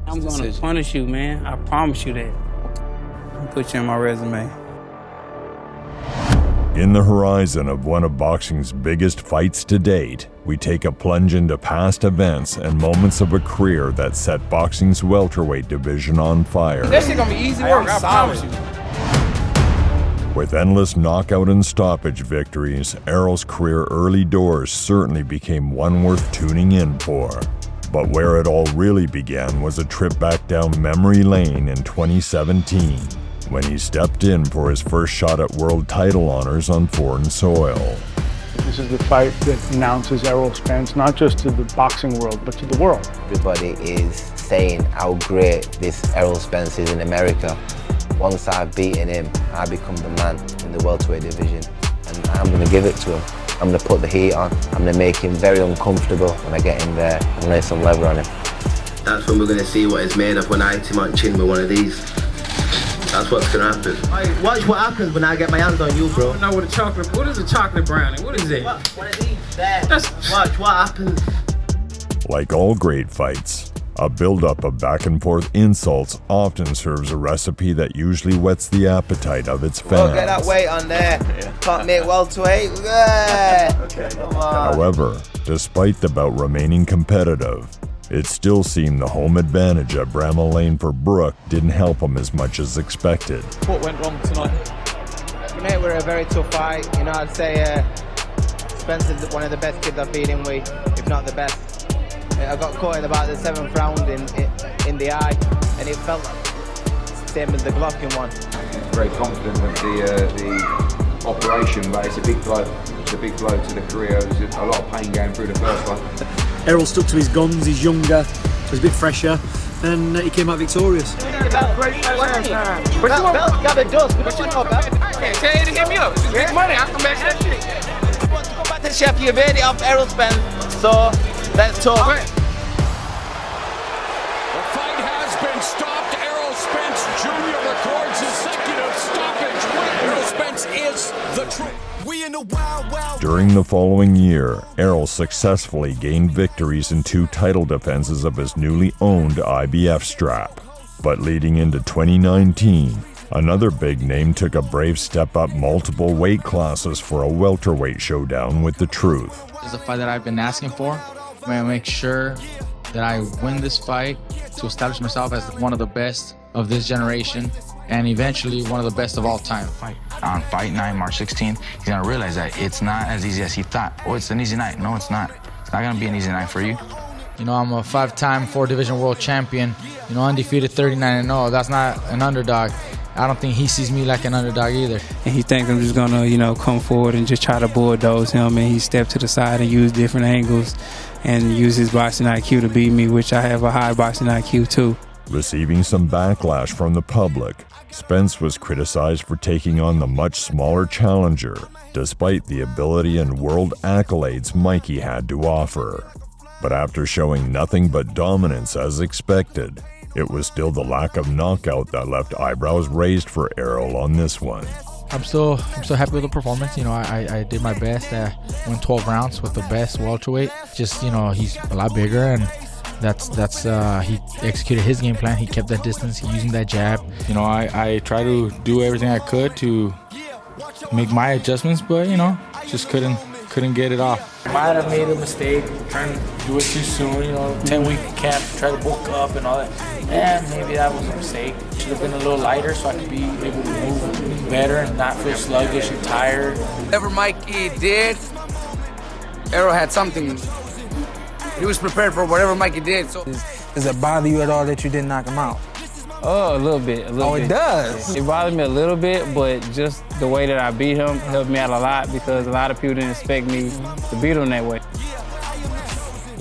I'm gonna punish you, man. I promise you that. I'll put you in my resume. In the horizon of one of boxing's biggest fights to date, we take a plunge into past events and moments of a career that set boxing's welterweight division on fire. That shit gonna be easy work, I promise you. With endless knockout and stoppage victories, ERROL's career early doors certainly became one worth tuning in for. But where it all really began was a trip back down memory lane in 2017, when he stepped in for his first shot at world title honors on foreign soil. This is the fight that announces ERROL Spence, not just to the boxing world, but to the world. Everybody is saying how great this ERROL Spence is in America. Once I've beaten him, I become the man in the welterweight division, and I'm going to give it to him. I'm going to put the heat on. I'm going to make him very uncomfortable when I get in there and lay some leather on him. That's when we're going to see what it's made of when I hit him on chin with one of these. That's what's going to happen. Watch what happens when I get my hands on you, bro. I know what is a chocolate brownie? What is it? One of these, there. Watch what happens. Like all great fights, a buildup of back-and-forth insults often serves a recipe that usually whets the appetite of its fans. Well, get that weight on there. Can't make welterweight. Okay. Come on. However, despite the bout remaining competitive, it still seemed the home advantage at Bramall Lane for Brook didn't help him as much as expected. What went wrong tonight? You know, we're a very tough fight. You know, I'd say Spence is one of the best kids I've beaten with, if not the best. I got caught in about the 7th round in the eye, and it felt like the same as the Glockin one. Very confident of the operation, but it's a big blow. It's a big blow to the career. There's a lot of pain going through the first one. ERROL stuck to his guns, he's younger, so he's a bit fresher, and he came out victorious. Belt got the dust, we don't want no belt. I can't tell you to hit me up. It's big money, I'll come back to that shit. I want to go back to Chef Yavedi off ERROL Spence, so let's talk. Okay. The fight has been stopped. ERROL Spence Jr. records consecutive stoppage. ERROL Spence is the truth. We in the wild, wild. During the following year, ERROL successfully gained victories in 2 title defenses of his newly owned IBF strap. But leading into 2019, another big name took a brave step up multiple weight classes for a welterweight showdown with the Truth. It's a fight that I've been asking for. I'm going to make sure that I win this fight to establish myself as one of the best of this generation and eventually one of the best of all time. On fight night, March 16th, he's gonna realize that it's not as easy as he thought. Oh, it's an easy night. No, it's not. It's not gonna be an easy night for you. You know, I'm a 5-time 4-division world champion, you know, undefeated 39-0. That's not an underdog. I don't think he sees me like an underdog either. And he thinks I'm just gonna, you know, come forward and just try to bulldoze him, and he stepped to the side and use different angles and use his boxing IQ to beat me, which I have a high boxing IQ too. Receiving some backlash from the public, Spence was criticized for taking on the much smaller challenger, despite the ability and world accolades Mikey had to offer. But after showing nothing but dominance as expected, it was still the lack of knockout that left eyebrows raised for ERROL on this one. I'm still happy with the performance. You know, I did my best. I went 12 rounds with the best welterweight. Just, you know, he's a lot bigger, and that's he executed his game plan. He kept that distance. He using that jab. You know, I try to do everything I could to make my adjustments, but you know, just couldn't get it off. Might have made a mistake, trying to do it too soon, you know, 10-week camp, try to bulk up and all that. Yeah, maybe that was a mistake. Should have been a little lighter so I could be able to move better and not feel sluggish and tired. Whatever Mikey did, ERROL had something. He was prepared for whatever Mikey did. So. Does it bother you at all that you didn't knock him out? Oh, a little bit. It does? It bothered me a little bit, but just the way that I beat him helped me out a lot because a lot of people didn't expect me to beat him that way.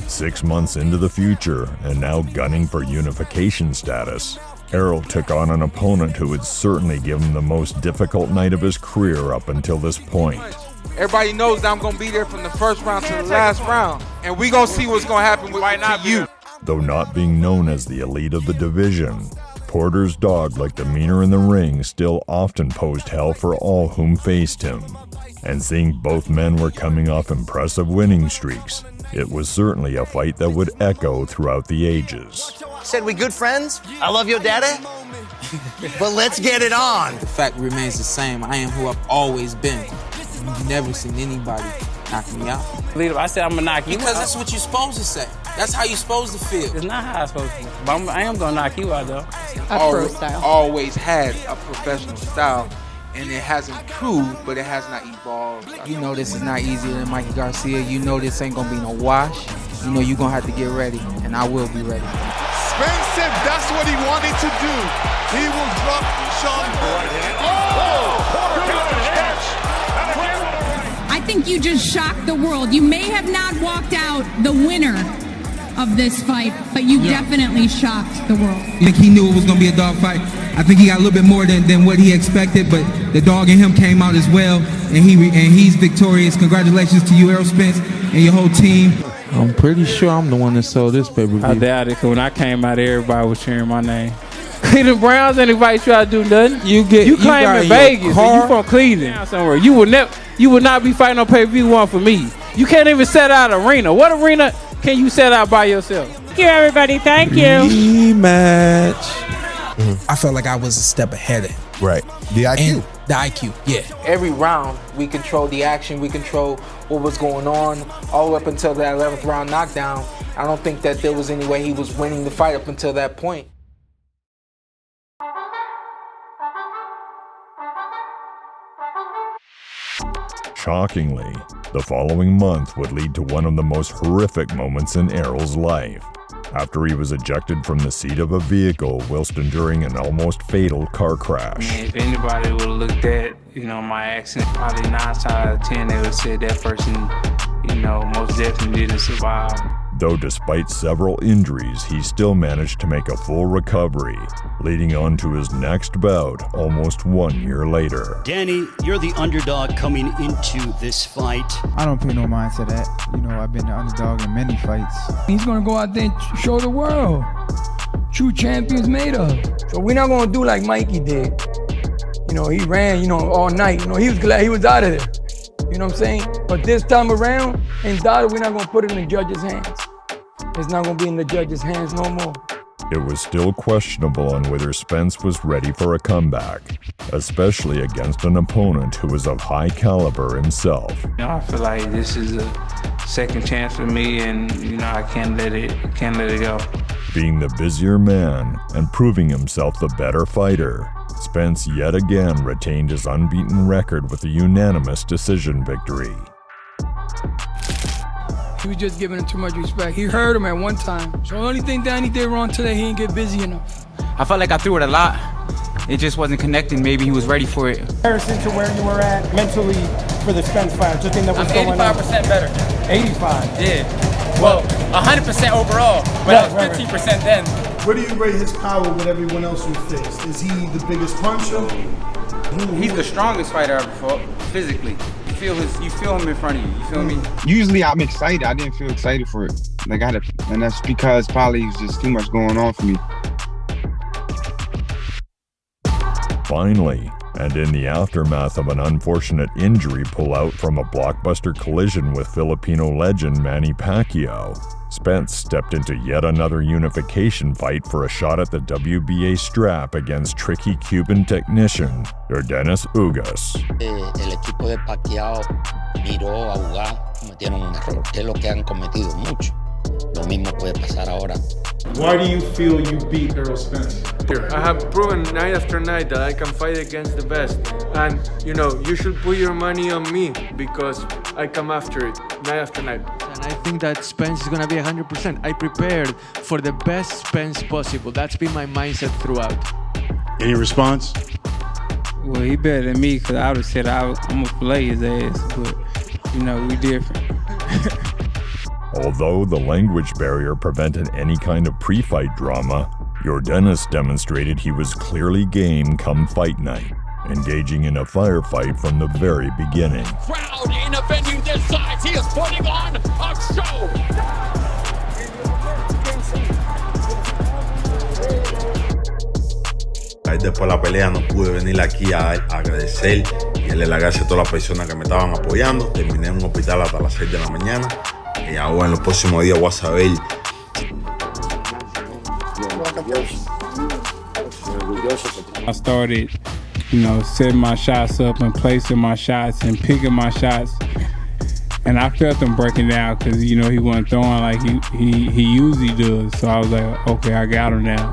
6 months into the future, and now gunning for unification status, ERROL took on an opponent who would certainly give him the most difficult night of his career up until this point. Everybody knows that I'm going to be there from the first round to the last round, and we going to see what's going to happen with you. Though not being known as the elite of the division, Porter's dog-like demeanor in the ring still often posed hell for all whom faced him. And seeing both men were coming off impressive winning streaks, It was certainly a fight that would echo throughout the ages. Said we good friends? I love your daddy. But let's get it on. The fact remains the same. I am who I've always been. You've never seen anybody knock me out. I said I'm gonna knock you out. Because that's what you're supposed to say. That's how you're supposed to feel. It's not how I'm supposed to feel. But I am gonna knock you out though. Always had a professional style, and it hasn't improved, but it has not evolved. You know this is not easier than Mikey Garcia. You know this ain't gonna be no wash. You know you're gonna have to get ready, and I will be ready. Spence said that's what he wanted to do. He will drop Sean. I think you just shocked the world. You may have not walked out the winner of this fight, but you definitely shocked the world. I think he knew it was going to be a dog fight. I think he got a little bit more than what he expected, but the dog in him came out as well, and he's victorious. Congratulations to you, ERROL Spence, and your whole team. I'm pretty sure I'm the one that sold this pay-per-view. I doubt it, because when I came out, everybody was cheering my name. Cleveland Browns ain't invite you out to do nothing. You claim in Vegas, and you from Cleveland somewhere. You would not be fighting on pay-per-view one for me. You can't even set out an arena. What arena can you set out by yourself? Thank you, everybody. Thank you. Rematch. I felt like I was a step ahead of him. Right. The IQ. And the IQ, yeah. Every round, we controlled the action. We controlled what was going on all the way up until that 11th round knockdown. I don't think that there was any way he was winning the fight up until that point. Shockingly, the following month would lead to one of the most horrific moments in ERROL's life, after he was ejected from the seat of a vehicle whilst enduring an almost fatal car crash. If anybody would have looked at, my accident, probably 9 times out of 10, they would have said that person, most definitely didn't survive. Though despite several injuries, he still managed to make a full recovery, leading on to his next bout almost 1 year later. Danny, you're the underdog coming into this fight. I don't pay no mind to that. I've been the underdog in many fights. He's gonna go out there and show the world. True champions made of. So we're not gonna do like Mikey did. He ran, all night. He was glad he was out of there. You know what I'm saying? But this time around, in Dada, we're not gonna put it in the judge's hands. It's not gonna be in the judge's hands no more. It was still questionable on whether Spence was ready for a comeback, especially against an opponent who was of high caliber himself. I feel like this is a second chance for me, and I can't let it go. Being the busier man and proving himself the better fighter, Spence yet again retained his unbeaten record with a unanimous decision victory. He was just giving him too much respect. He hurt him at one time. So the only thing Danny did wrong today, he didn't get busy enough. I felt like I threw it a lot. It just wasn't connecting. Maybe he was ready for it. Comparison to where you were at mentally for the Spence fight, just think that was going on. I'm 85% better. 85? Yeah. Well, 100% overall, but I was 15% then. Where do you rate his power with everyone else you faced? Is he the biggest puncher? He's the strongest fighter I ever fought, physically. You feel him in front of you. You feel me? Usually I'm excited. I didn't feel excited for it. And that's because probably it's just too much going on for me. Finally, and in the aftermath of an unfortunate injury pullout from a blockbuster collision with Filipino legend Manny Pacquiao, Spence stepped into yet another unification fight for a shot at the WBA strap against tricky Cuban technician Dennis Ugas. El equipo de Pacquiao miró a ugas, cometieron un error, que es lo que han cometido mucho. Lo mismo puede pasar ahora. Why do you feel you beat ERROL Spence? I have proven night after night that I can fight against the best. And, you should put your money on me because I come after it night after night. And I think that Spence is going to be 100%. I prepared for the best Spence possible. That's been my mindset throughout. Any response? Well, he better than me, because I would have said I'm going to play his ass, but, we different. Although the language barrier prevented any kind of pre-fight drama, Dennis demonstrated he was clearly game come fight night, engaging in a firefight from the very beginning. Crowd in a venue this size, he is putting on a show. Ahí después de la pelea no pude venir aquí a agradecer y darle las gracias a todas las personas que me estaban apoyando. Terminé en un hospital hasta las 6 de la mañana. Y ahora en los próximos días voy a saber. I started, setting my shots up and placing my shots and picking my shots. And I felt him breaking down because, he wasn't throwing like he usually does. So I was like, okay, I got him now.